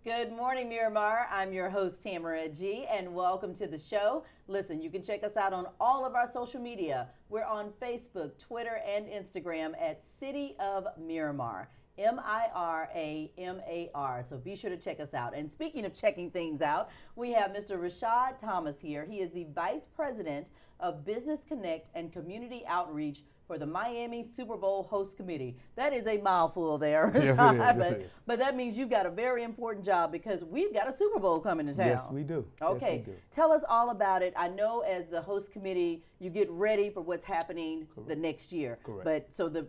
Good morning, Miramar. I'm your host, Tamara G, and welcome to the show. Listen, you can check us out on all of our social media. We're on Facebook, Twitter, and Instagram at City of Miramar. Miramar. So be sure to check us out. And speaking of checking things out, we have Mr. Rashad Thomas here. He is the Vice President of Business Connect and Community Outreach for the Miami Super Bowl Host Committee. That is a mouthful there, Rashad, Yes, it is. but that means you've got a very important job because we've got a Super Bowl coming to town. Yes, we do. Okay, Yes, we do. Tell us all about it. I know as the host committee, you get ready for what's happening the next year. Correct. But so the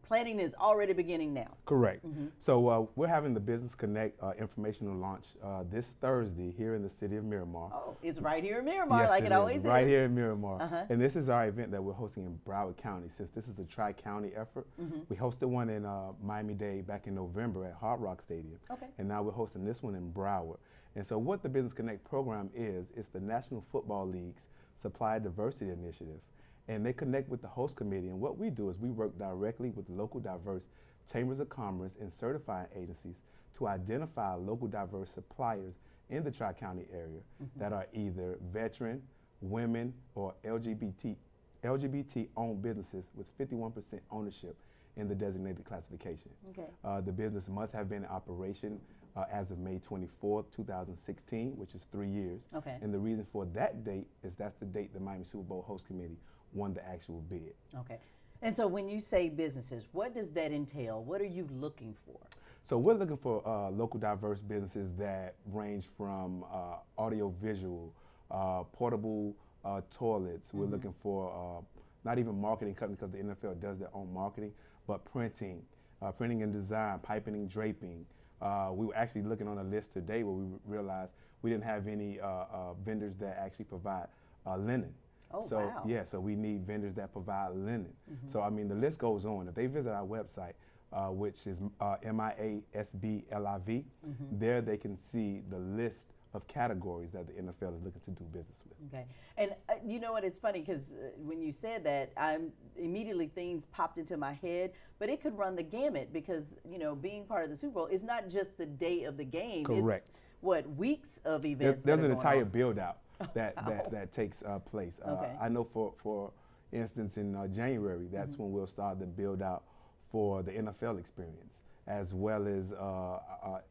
planning is already beginning now. Correct. So we're having the Business Connect informational launch this Thursday here in the city of Miramar. Oh, it's right here in Miramar, Yes, like it always is. right here in Miramar. And this is our event that we're hosting in Broward County. Since this is a tri-county effort, we hosted one in Miami-Dade back in November at Hard Rock Stadium. Okay. And now we're hosting this one in Broward. And so what the Business Connect program is, it's the National Football League's Supplier Diversity Initiative. And they connect with the host committee. And what we do is we work directly with local diverse chambers of commerce and certifying agencies to identify local diverse suppliers in the Tri-County area that are either veteran, women, or LGBT-owned businesses with 51% ownership in the designated classification. Okay. The business must have been in operation as of May 24th, 2016, which is 3 years. Okay. And the reason for that date is that's the date the Miami Super Bowl Host Committee won the actual bid. Okay. And so when you say businesses, what does that entail? What are you looking for? So we're looking for local diverse businesses that range from audio-visual, portable toilets. We're looking for not even marketing companies because the NFL does their own marketing, but printing and design, piping and draping. We were actually looking on a list today where we realized we didn't have any vendors that actually provide linen. Oh, So wow. yeah, so we need vendors that provide linen. So I mean, the list goes on. If they visit our website, which is MiramarFL.gov, there they can see the list of categories that the NFL is looking to do business with. Okay. And you know what, it's funny because when you said that, immediately things popped into my head, but it could run the gamut because, you know, being part of the Super Bowl is not just the day of the game. Correct. It's what, weeks of events. There's that an are going entire on. build out that takes place. Okay. I know for instance in January, that's when we'll start the build out for the NFL experience, as well as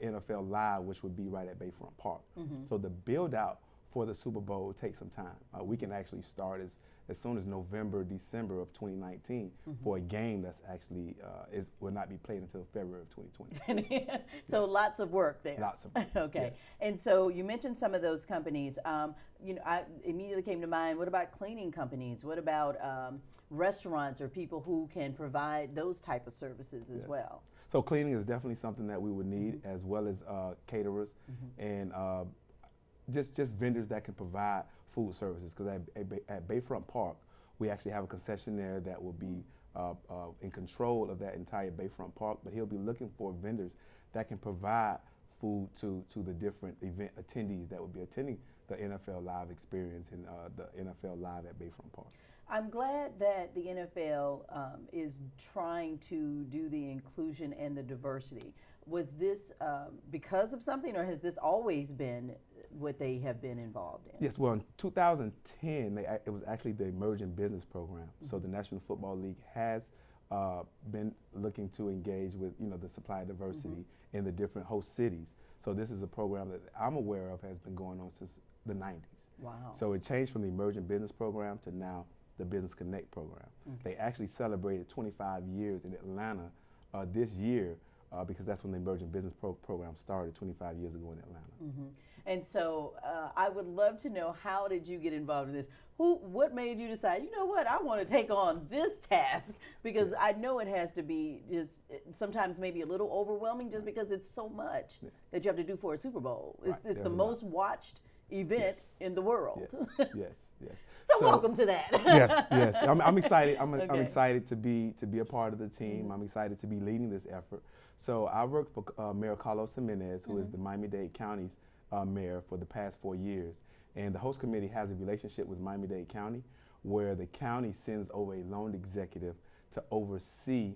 NFL Live, which would be right at Bayfront Park. So the build out for the Super Bowl takes some time. We can actually start as soon as November, December of 2019 for a game that's actually will not be played until February of 2020. So lots of work there. Lots of work. Okay. Yes. And so you mentioned some of those companies. You know, I immediately came to mind, what about cleaning companies? What about restaurants or people who can provide those type of services as well? So cleaning is definitely something that we would need, as well as caterers and just vendors that can provide food services. Because at Bayfront Park, we actually have a concessionaire that will be in control of that entire Bayfront Park, but he'll be looking for vendors that can provide food to the different event attendees that will be attending the NFL Live experience and the NFL Live at Bayfront Park. I'm glad that the NFL is trying to do the inclusion and the diversity. Was this because of something, or has this always been what they have been involved in? Yes, well, in 2010, it was actually the Emerging Business Program. So the National Football League has been looking to engage with, you know, the supply diversity in the different host cities. So this is a program that I'm aware of has been going on since the 90s. Wow. So it changed from the Emerging Business Program to now the Business Connect program. They actually celebrated 25 years in Atlanta this year because that's when the Emerging Business Program started 25 years ago in Atlanta. And so I would love to know, how did you get involved in this? What made you decide, you know what, I want to take on this task? Because I know it has to be just sometimes maybe a little overwhelming just because it's so much that you have to do for a Super Bowl. It's the most watched event in the world. Yes. So welcome to that. yes. I'm excited. I'm Okay. excited to be a part of the team. I'm excited to be leading this effort. So I work for Mayor Carlos Jimenez, who is the Miami-Dade County's mayor for the past 4 years. And the host committee has a relationship with Miami-Dade County where the county sends over a loan executive to oversee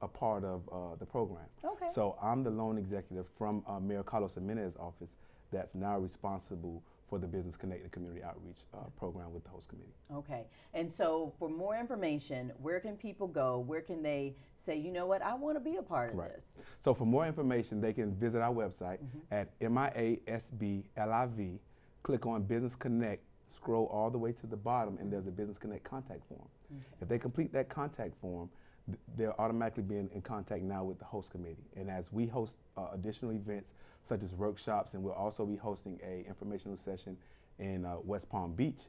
a part of the program. Okay. So I'm the loan executive from Mayor Carlos Jimenez's office that's now responsible for the Business Connect and Community Outreach program with the host committee. Okay. And so for more information, where can people go? Where can they say, you know what, I want to be a part of this? So for more information, they can visit our website at MiramarFL.gov, click on Business Connect, scroll all the way to the bottom, and there's a Business Connect contact form. If they complete that contact form, they're automatically being in contact now with the host committee. And as we host additional events such as workshops, and we'll also be hosting a informational session in West Palm Beach,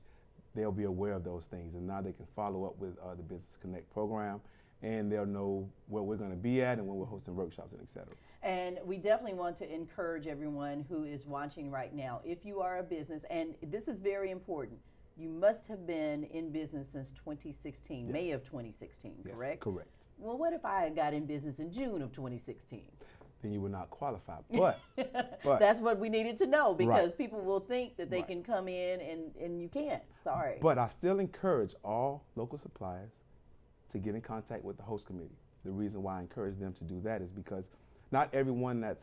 they'll be aware of those things. And now they can follow up with the Business Connect program, and they'll know where we're going to be at and when we're hosting workshops and et cetera. And we definitely want to encourage everyone who is watching right now, if you are a business, and this is very important, you must have been in business since 2016, May of 2016, correct? Correct. Well, what if I got in business in June of 2016? Then you would not qualify. But that's what we needed to know, because people will think that they can come in and you can't. Sorry. But I still encourage all local suppliers to get in contact with the host committee. The reason why I encourage them to do that is because not everyone that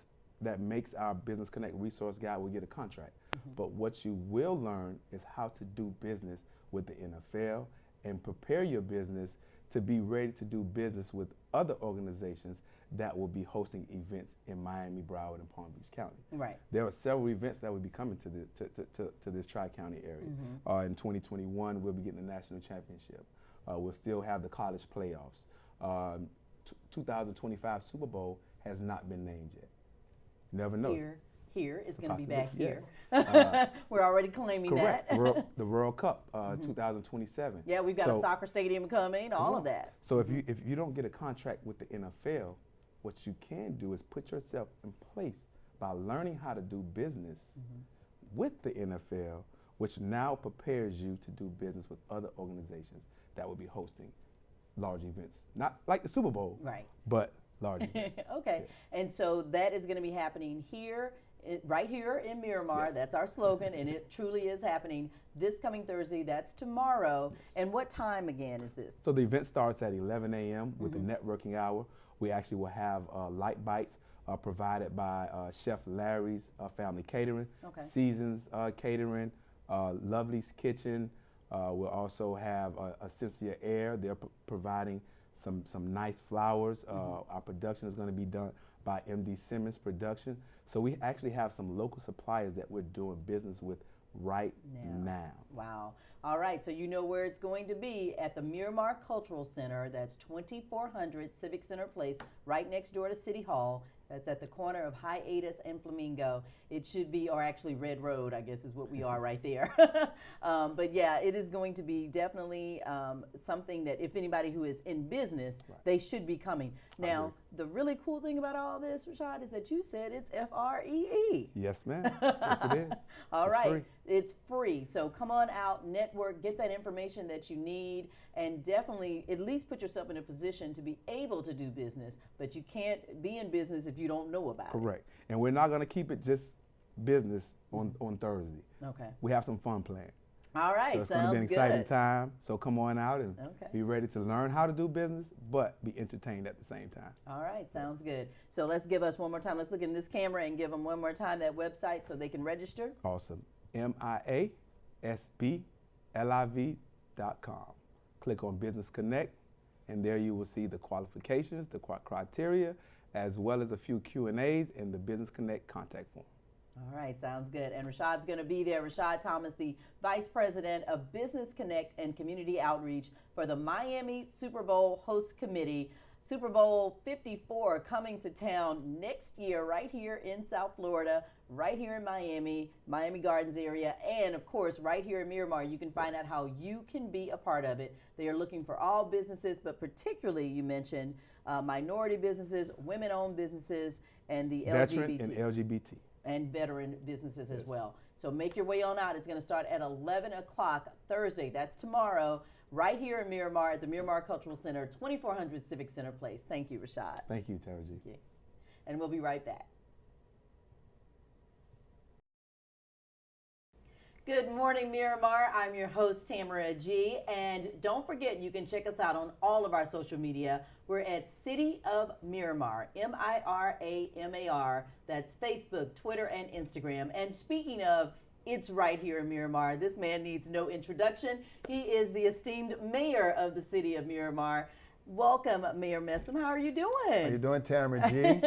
makes our Business Connect resource guide will get a contract. But what you will learn is how to do business with the NFL and prepare your business to be ready to do business with other organizations that will be hosting events in Miami, Broward, and Palm Beach County. Right. There are several events that will be coming to this Tri-County area. In 2021, we'll be getting the national championship. We'll still have the college playoffs. 2025 Super Bowl has not been named yet. Never know. Here is going to be back yes. here. We're already claiming correct. that. The World Cup, 2027. Yeah, we've got a soccer stadium coming, all of that. So if you don't get a contract with the NFL, what you can do is put yourself in place by learning how to do business with the NFL, which now prepares you to do business with other organizations that will be hosting large events. Not like the Super Bowl, but large events. Okay, and so that is going to be happening here, right here in Miramar. Yes. That's our slogan, and it truly is happening this coming Thursday. That's tomorrow. Yes. And what time again is this? So the event starts at 11 a.m. with the networking hour. We actually will have light bites provided by Chef Larry's Family Catering, Seasons Catering, Lovely's Kitchen. We'll also have Essentia Air. They're providing some nice flowers. Our production is going to be done by MD Simmons Production. So we actually have some local suppliers that we're doing business with right now. Wow. All right, so you know where it's going to be, at the Miramar Cultural Center. That's 2400 Civic Center Place, right next door to City Hall. That's at the corner of Hiatus and Flamingo. It should be, or actually Red Road, I guess is what we are right there. But yeah, it is going to be definitely something that if anybody who is in business, they should be coming. Now, the really cool thing about all this, Rashad, is that you said it's FREE. Yes, ma'am. Yes, it is. All right. Free. It's free. So come on out, network, get that information that you need, and definitely at least put yourself in a position to be able to do business. But you can't be in business if you don't know about it. Correct. And we're not going to keep it just business on Thursday. Okay. We have some fun planned. All right, so it's sounds going to be an exciting time. So come on out and be ready to learn how to do business, but be entertained at the same time. All right, sounds good. So let's give us one more time. Let's look in this camera and give them one more time that website so they can register. Awesome. MiramarFL.gov. Click on Business Connect, and there you will see the qualifications, the criteria, as well as a few Q&As and the Business Connect contact form. All right, sounds good. And Rashad's going to be there. Rashad Thomas, the Vice President of Business Connect and Community Outreach for the Miami Super Bowl Host Committee. Super Bowl 54 coming to town next year right here in South Florida, right here in Miami Gardens area, and of course right here in Miramar. You can find out how you can be a part of it. They are looking for all businesses, but particularly you mentioned minority businesses, women-owned businesses, and the Veteran and LGBT. And veteran businesses as well. So make your way on out. It's going to start at 11 o'clock Thursday. That's tomorrow, right here in Miramar at the Miramar Cultural Center, 2400 Civic Center Place. Thank you, Rashad. Thank you, Tara G. And we'll be right back. Good morning, Miramar. I'm your host, Tamara G. And don't forget, you can check us out on all of our social media. We're at City of Miramar, Miramar. That's Facebook, Twitter, and Instagram. And speaking of, it's right here in Miramar. This man needs no introduction. He is the esteemed mayor of the City of Miramar. Welcome, Mayor Messam. How are you doing? How you doing, Tamara G?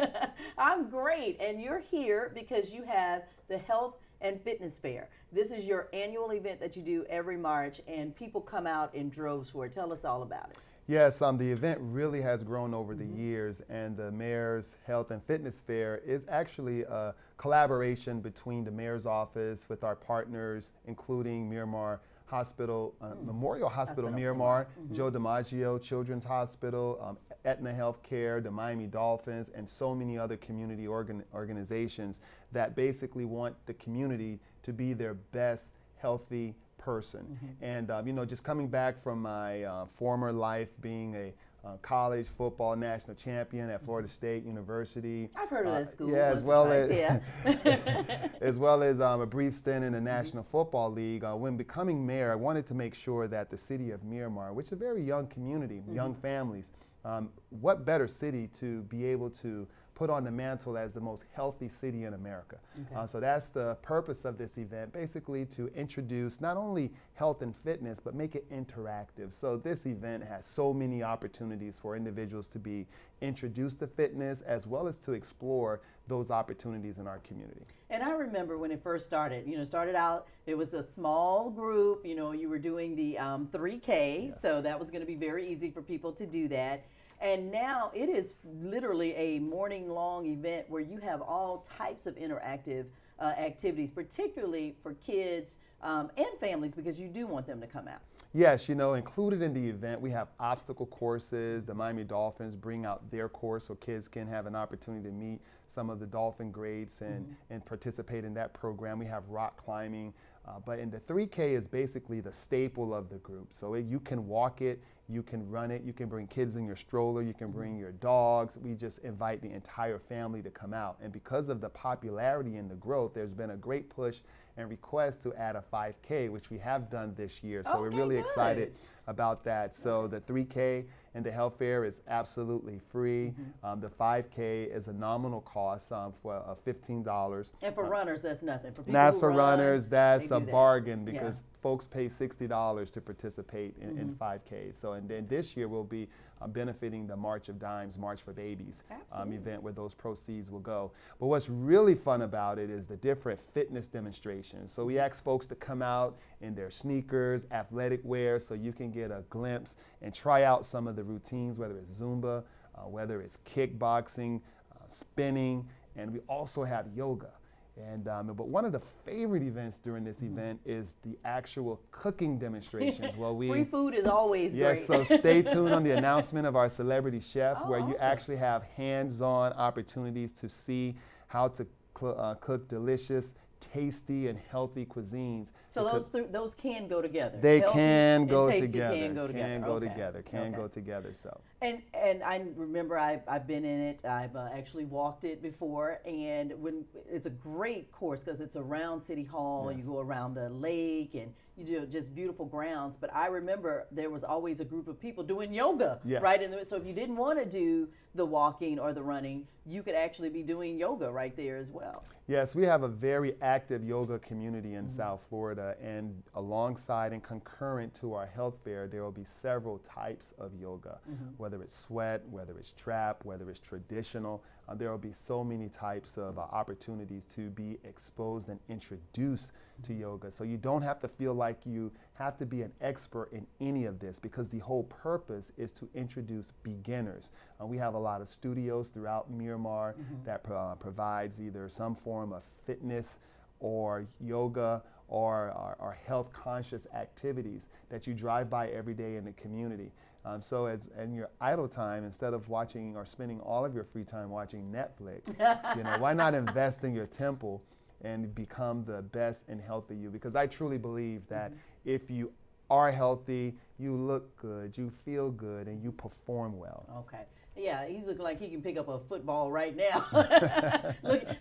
I'm great. And you're here because you have the Health and Fitness Fair. This is your annual event that you do every March, and people come out in droves for it. Tell us all about it. Yes, the event really has grown over the years, and the Mayor's Health and Fitness Fair is actually a collaboration between the Mayor's office with our partners, including Miramar Hospital, Memorial Hospital Miramar, Joe DiMaggio Children's Hospital, Aetna Healthcare, the Miami Dolphins, and so many other community organizations that basically want the community to be their best healthy person. And just coming back from my former life being a college football national champion at Florida State University. I've heard of that school. Yeah, as well as a brief stint in the National Football League. When becoming mayor, I wanted to make sure that the city of Miramar, which is a very young community, young families, what better city to be able to put on the mantle as the most healthy city in America. Okay. So that's the purpose of this event, basically to introduce not only health and fitness, but make it interactive. So this event has so many opportunities for individuals to be introduced to fitness as well as to explore those opportunities in our community. And I remember when it first started, started out, it was a small group, you were doing the 3K, Yes. so that was going to be very easy for people to do that. And now it is literally a morning-long event where you have all types of interactive activities, particularly for kids and families, because you do want them to come out. Yes, included in the event, we have obstacle courses. The Miami Dolphins bring out their course so kids can have an opportunity to meet some of the Dolphin greats and participate in that program. We have rock climbing. But in the 3K is basically the staple of the group. So you can walk it, you can run it, you can bring kids in your stroller, you can bring your dogs. We just invite the entire family to come out. And because of the popularity and the growth, there's been a great push and request to add a 5K, which we have done this year. So we're really excited about that. So the 3K and the health fair is absolutely free. The 5K is a nominal cost for $15. And for runners, that's nothing. For people That's who for run, runners, that's a bargain Yeah. because folks pay $60 to participate in 5K. So, and then this year we'll be benefiting the March of Dimes, March for Babies event where those proceeds will go. But what's really fun about it is the different fitness demonstrations. So we ask folks to come out in their sneakers, athletic wear, so you can get a glimpse and try out some of the routines, whether it's Zumba, whether it's kickboxing, spinning, and we also have yoga. And but one of the favorite events during this event is the actual cooking demonstrations. Well, free food is always great. Yes, so stay tuned on the announcement of our celebrity chef, where you awesome. actually have hands-on opportunities to see how to cook delicious, tasty, and healthy cuisines. So those can go together. They Healthy can go and tasty together. Can go Together. Together. So. And I remember I've been in it. I've actually walked it before, and when it's a great course because it's around City Hall. Yes. You go around the lake, and you do just beautiful grounds. But I remember there was always a group of people doing yoga, Yes. right? So if you didn't want to do the walking or the running, you could actually be doing yoga right there as well. Yes, we have a very active yoga community in South Florida, and alongside and concurrent to our health fair, there will be several types of yoga, whether it's sweat, whether it's trap, whether it's traditional. There will be so many types of opportunities to be exposed and introduced to yoga. So you don't have to feel like you have to be an expert in any of this, because the whole purpose is to introduce beginners. We have a lot of studios throughout Miramar that provides either some form of fitness or yoga or health conscious activities that you drive by every day in the community. So in your idle time, instead of watching or spending all of your free time watching Netflix, why not invest in your temple and become the best and healthy you? Because I truly believe that if you are healthy, you look good, you feel good, and you perform well. Okay. Yeah, he's looking like he can pick up a football right now.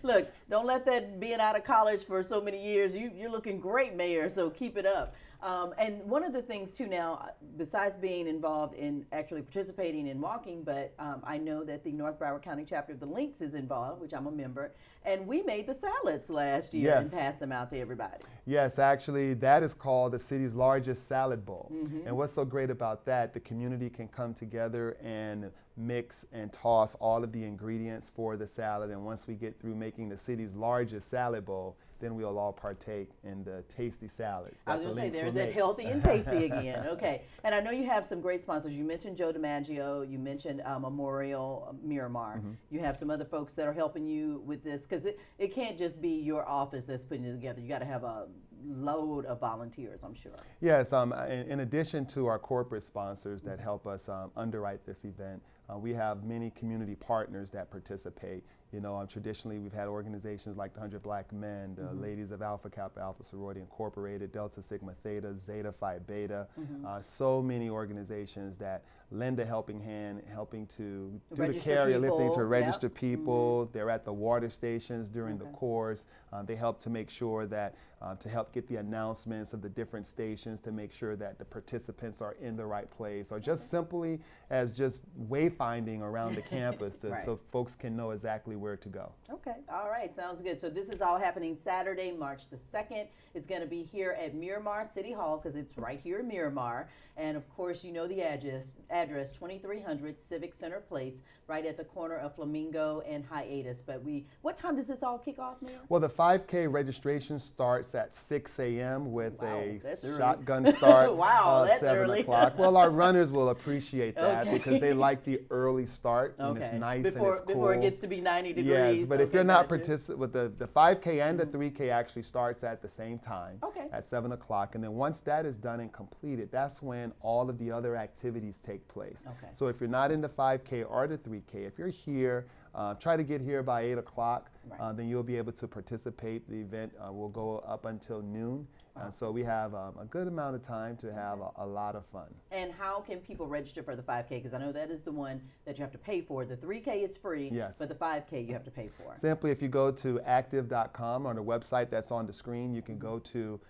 Look, don't let that being out of college for so many years. You're looking great, Mayor, so keep it up. And one of the things, too, now, besides being involved in actually participating in walking, but I know that the North Broward County chapter of the Lynx is involved, which I'm a member, and we made the salads last year and passed them out to everybody. Yes, actually, that is called the city's largest salad bowl. And what's so great about that, the community can come together and mix and toss all of the ingredients for the salad. And once we get through making the city's largest salad bowl, then we'll all partake in the tasty salads. I was going to say, there's that healthy and tasty again. Okay. And I know you have some great sponsors. You mentioned Joe DiMaggio. You mentioned Memorial Miramar. You have some other folks that are helping you with this, because it can't just be your office that's putting it together. You got to have a load of volunteers, I'm sure. Yes. In addition to our corporate sponsors that help us underwrite this event, we have many community partners that participate. You know, traditionally we've had organizations like the 100 Black Men, the Ladies of Alpha Kappa Alpha Sorority Incorporated, Delta Sigma Theta, Zeta Phi Beta, so many organizations that lend a helping hand, helping to do the carrier lifting, to register people. They're at the water stations during the course. They help to make sure that, to help get the announcements of the different stations, to make sure that the participants are in the right place, or just simply as just wayfinding around the campus so folks can know exactly where to go. Okay. All right. Sounds good. So this is all happening Saturday, March the 2nd. It's going to be here at Miramar City Hall, because it's right here in Miramar. And of course, you know the address 2300 Civic Center Place, right at the corner of Flamingo and Hiatus. But what time does this all kick off, Mayor? Well, the 5K registration starts at 6 a.m. with a shotgun start. Wow, that's 7 early. o'clock. Well, our runners will appreciate that because they like the early start when it's nice and it's cool. Before it gets to be 90 degrees. Yes, but if you're not participating, with the 5K and the 3K actually starts at the same time at 7 o'clock. And then once that is done and completed, that's when all of the other activities take place. So if you're not in the 5K or the 3K, if you're here, try to get here by 8 o'clock, then you'll be able to participate. The event will go up until noon. So we have a good amount of time to have a lot of fun. And how can people register for the 5K? Because I know that is the one that you have to pay for. The 3K is free, but the 5K you have to pay for. Simply, if you go to active.com on the website that's on the screen, you can go to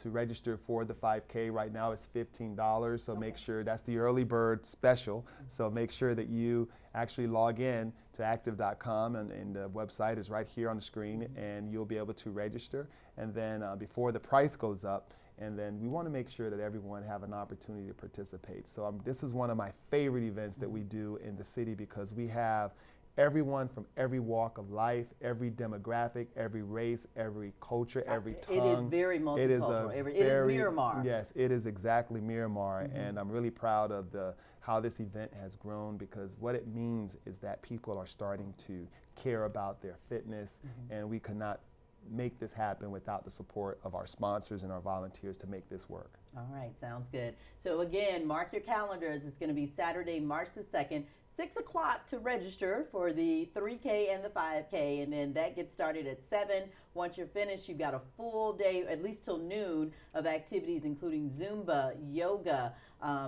register for the 5K. Right now it's $15, so make sure that's the early bird special. So make sure that you actually log in to active.com, and the website is right here on the screen, and you'll be able to register. And then before the price goes up, and then we want to make sure that everyone have an opportunity to participate. So this is one of my favorite events that we do in the city, because we have everyone from every walk of life, every demographic, every race, every culture, every tongue. It is very multicultural. It is Miramar. Yes, it is exactly Miramar, and I'm really proud of how this event has grown, because what it means is that people are starting to care about their fitness, and we could not make this happen without the support of our sponsors and our volunteers to make this work. All right, sounds good. So again, mark your calendars. It's going to be Saturday, March the 2nd, 6 o'clock to register for the 3K and the 5K, and then that gets started at 7. Once you're finished, you've got a full day, at least till noon, of activities including Zumba, yoga.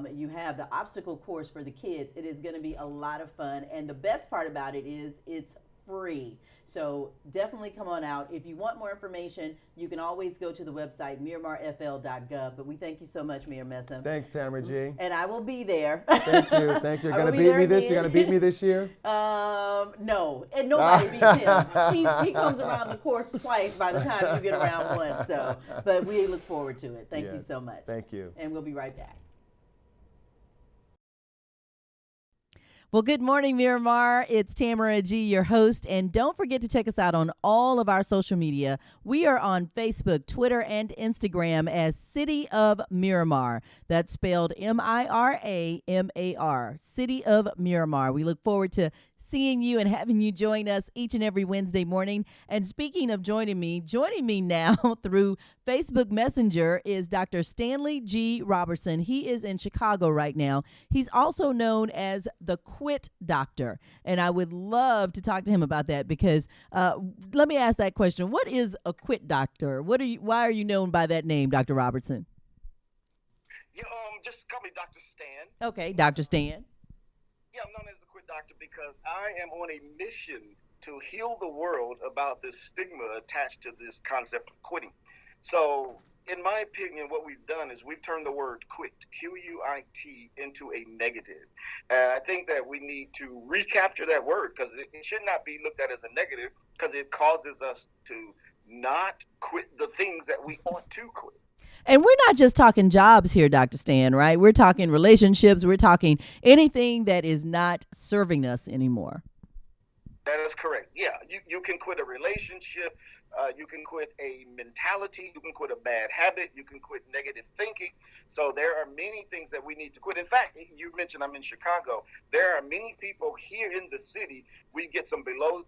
You have the obstacle course for the kids. It is going to be a lot of fun, and the best part about it is it's free. So definitely come on out. If you want more information, you can always go to the website MiramarFL.gov. But we thank you so much, Mayor Messam. Thanks, Tamara G. And I will be there. Thank you. Thank you. You're going to beat me this? You're going to beat me this year? No. And nobody beats him. He comes around the course twice by the time you get around once. So, but we look forward to it. Thank you so much. Thank you. And we'll be right back. Well, good morning, Miramar. It's Tamara G., your host, and don't forget to check us out on all of our social media. We are on Facebook, Twitter, and Instagram as City of Miramar. That's spelled M-I-R-A-M-A-R, City of Miramar. We look forward to seeing you and having you join us each and every Wednesday morning. And speaking of joining me now through Facebook Messenger is Dr. Stanley G. Robertson. He is in Chicago right now. He's also known as the Quit Doctor. And I would love to talk to him about that, because let me ask that question. What is a Quit Doctor? Why are you known by that name, Dr. Robertson? Yeah, just call me Dr. Stan. Okay, Dr. Stan. Yeah, I'm known as the Quit Doctor, because I am on a mission to heal the world about this stigma attached to this concept of quitting. So, in my opinion, what we've done is we've turned the word quit, Quit, into a negative. And I think that we need to recapture that word because it should not be looked at as a negative because it causes us to not quit the things that we ought to quit. And we're not just talking jobs here, Dr. Stan, right? We're talking relationships. We're talking anything that is not serving us anymore. That is correct. Yeah, you can quit a relationship. You can quit a mentality. You can quit a bad habit. You can quit negative thinking. So there are many things that we need to quit. In fact, you mentioned I'm in Chicago. There are many people here in the city. We get some below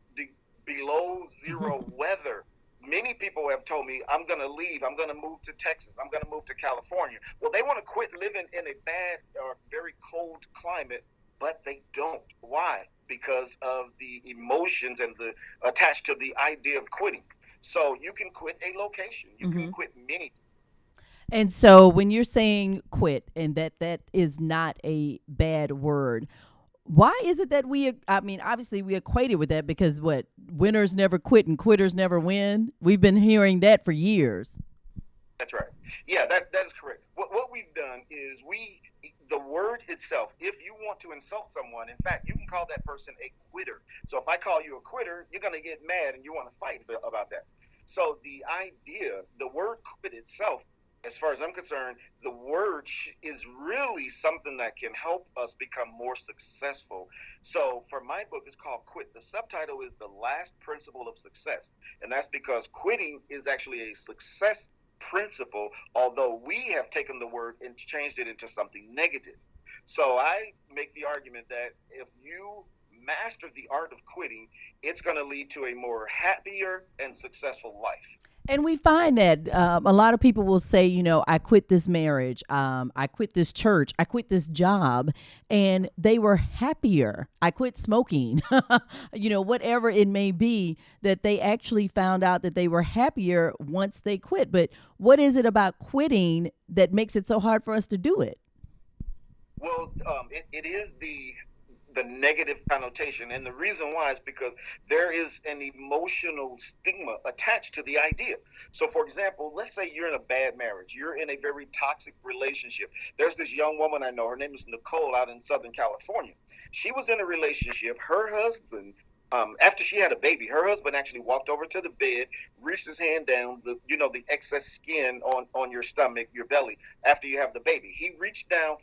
zero weather. Many people have told me, I'm going to leave. I'm going to move to Texas. I'm going to move to California. Well, they want to quit living in a bad or very cold climate, but they don't. Why? Because of the emotions and the attached to the idea of quitting. So you can quit a location. You can quit many. And so when you're saying quit and that is not a bad word, why is it that obviously we equate it with that because winners never quit and quitters never win? We've been hearing that for years. That's right. Yeah, that is correct. What we've done is the word itself, if you want to insult someone, in fact, you can call that person a quitter. So if I call you a quitter, you're going to get mad and you want to fight about that. So the idea, the word quit itself, as far as I'm concerned, the word is really something that can help us become more successful. So for my book, it's called Quit. The subtitle is The Last Principle of Success. And that's because quitting is actually a success principle, although we have taken the word and changed it into something negative. So I make the argument that if you master the art of quitting, it's going to lead to a more happier and successful life. And we find that a lot of people will say, I quit this marriage, I quit this church, I quit this job, and they were happier. I quit smoking, whatever it may be, that they actually found out that they were happier once they quit. But what is it about quitting that makes it so hard for us to do it? Well, it is the negative connotation. And the reason why is because there is an emotional stigma attached to the idea. So, for example, let's say you're in a bad marriage. You're in a very toxic relationship. There's this young woman I know. Her name is Nicole out in Southern California. She was in a relationship. Her husband, after she had a baby, her husband actually walked over to the bed, reached his hand down, the excess skin on your stomach, your belly, after you have the baby. He reached down,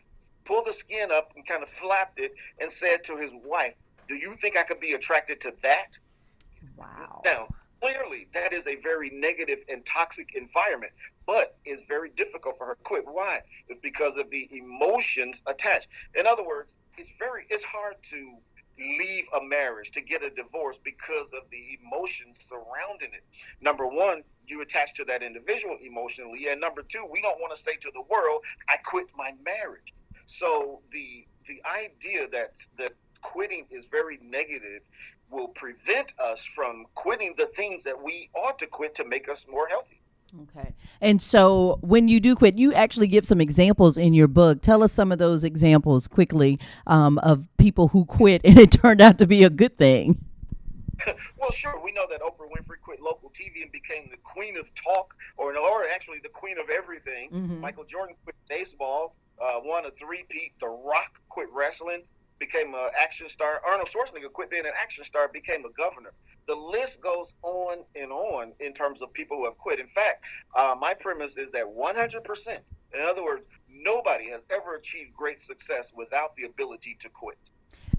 pulled the skin up and kind of flapped it and said to his wife, "Do you think I could be attracted to that?" Wow. Now, clearly, that is a very negative and toxic environment, but it's very difficult for her to quit. Why? It's because of the emotions attached. In other words, it's hard to leave a marriage, to get a divorce because of the emotions surrounding it. Number one, you attach to that individual emotionally, and number two, we don't want to say to the world, "I quit my marriage." So the idea that quitting is very negative will prevent us from quitting the things that we ought to quit to make us more healthy. Okay. And so when you do quit, you actually give some examples in your book. Tell us some of those examples quickly of people who quit and it turned out to be a good thing. Well, sure. We know that Oprah Winfrey quit local TV and became the queen of talk, or actually the queen of everything. Mm-hmm. Michael Jordan quit baseball, won a three-peat. The Rock quit wrestling, became an action star. Arnold Schwarzenegger quit being an action star, became a governor. The list goes on and on in terms of people who have quit. In fact, my premise is that 100%, in other words, nobody has ever achieved great success without the ability to quit.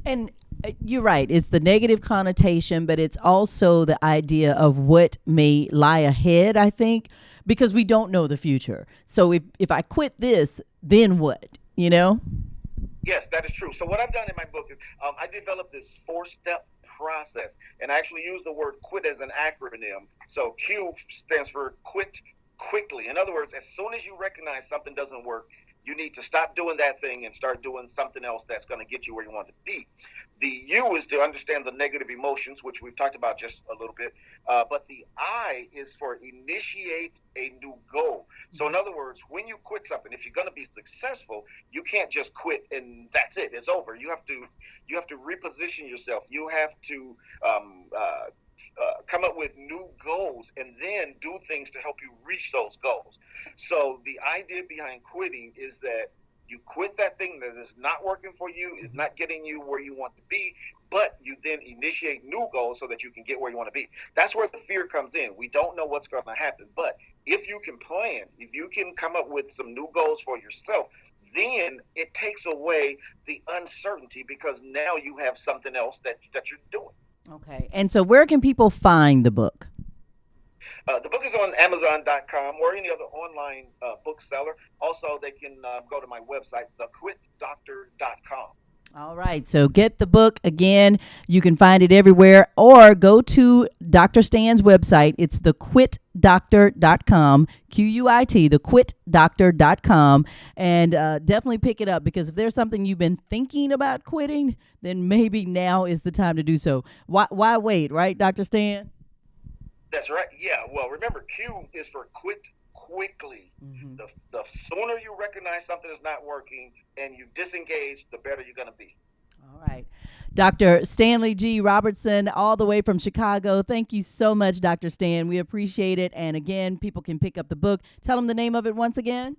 And you're right. It's the negative connotation, but it's also the idea of what may lie ahead, I think, because we don't know the future. So if I quit this, then what, Yes, that is true. So what I've done in my book is I developed this 4-step process, and I actually use the word quit as an acronym. So Q stands for quit quickly. In other words, as soon as you recognize something doesn't work, You need to stop doing that thing and start doing something else that's going to get you where you want to be. The U is to understand the negative emotions, which we've talked about just a little bit. But the I is for initiate a new goal. So in other words, when you quit something, if you're going to be successful, you can't just quit and that's it. It's over. You have to reposition yourself. You have to come up with new goals and then do things to help you reach those goals. So the idea behind quitting is that you quit that thing that is not working for you, is not getting you where you want to be, but you then initiate new goals so that you can get where you want to be. That's where the fear comes in. We don't know what's going to happen, but if you can plan, if you can come up with some new goals for yourself, then it takes away the uncertainty because now you have something else that you're doing. Okay. And so where can people find the book? The book is on Amazon.com or any other online bookseller. Also, they can go to my website, thequitdoctor.com. All right. So get the book again. You can find it everywhere or go to Dr. Stan's website. It's thequitdoctor.com, QUIT, thequitdoctor.com. And definitely pick it up because if there's something you've been thinking about quitting, then maybe now is the time to do so. Why wait, right, Dr. Stan? That's right. Yeah. Well, remember, Q is for quit quickly. Mm-hmm. The sooner you recognize something is not working and you disengage, the better you're going to be. All right. Dr. Stanley G. Robertson, all the way from Chicago. Thank you so much, Dr. Stan. We appreciate it. And again, people can pick up the book. Tell them the name of it once again.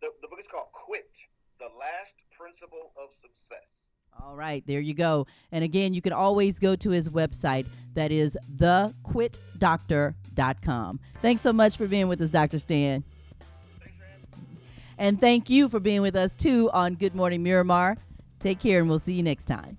The book is called Quit, The Last Principle of Success. All right, there you go. And again, you can always go to his website. That is thequitdoctor.com. Thanks so much for being with us, Dr. Stan. Thanks for having me. And thank you for being with us, too, on Good Morning Miramar. Take care, and we'll see you next time.